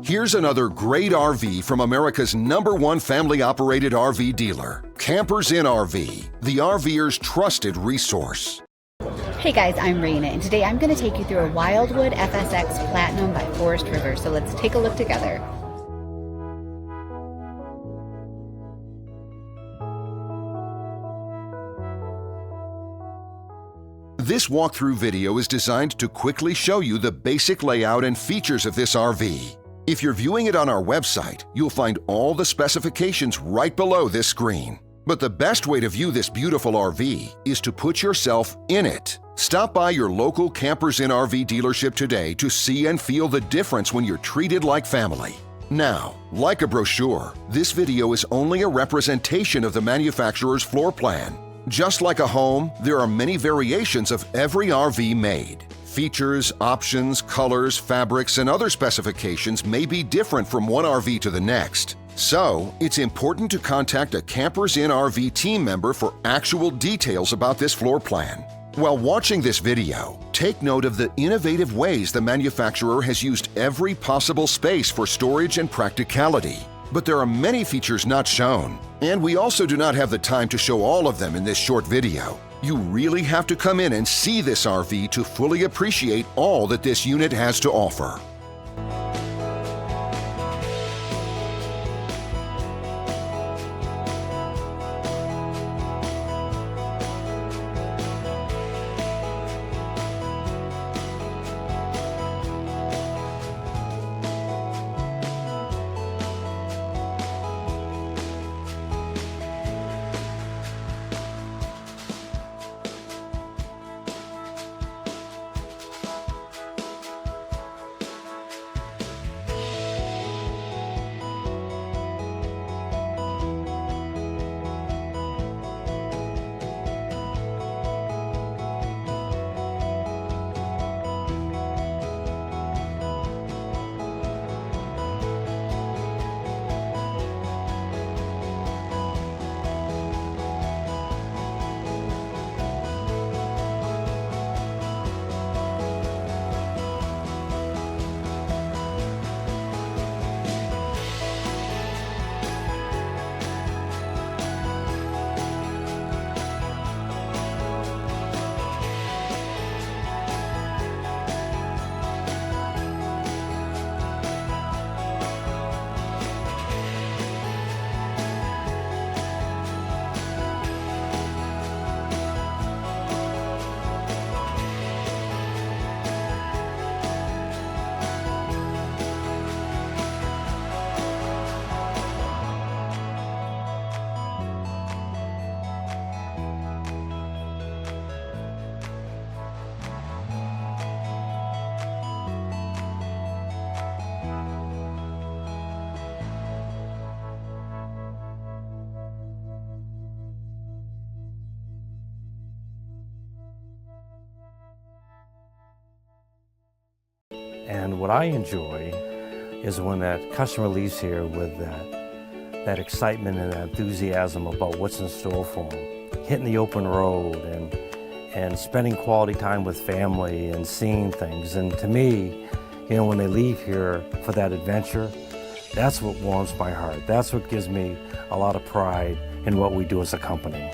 Here's another great RV from America's #1 family-operated RV dealer, Campers Inn RV, the RVer's trusted resource. Hey guys, I'm Raina, and today I'm going to take you through a Wildwood FSX Platinum by Forest River, so let's take a look together. This walkthrough video is designed to quickly show you the basic layout and features of this RV. If you're viewing it on our website, you'll find all the specifications right below this screen. But the best way to view this beautiful RV is to put yourself in it. Stop by your local Campers Inn RV dealership today to see and feel the difference when you're treated like family. Now, like a brochure, this video is only a representation of the manufacturer's floor plan. Just like a home, there are many variations of every RV made. Features, options, colors, fabrics, and other specifications may be different from one RV to the next. So, it's important to contact a Campers Inn RV team member for actual details about this floor plan. While watching this video, take note of the innovative ways the manufacturer has used every possible space for storage and practicality. But there are many features not shown, and we also do not have the time to show all of them in this short video. You really have to come in and see this RV to fully appreciate all that this unit has to offer. And what I enjoy is when that customer leaves here with that excitement and that enthusiasm about what's in store for them. Hitting the open road and spending quality time with family and seeing things. And to me, you know, when they leave here for that adventure, that's what warms my heart. That's what gives me a lot of pride in what we do as a company.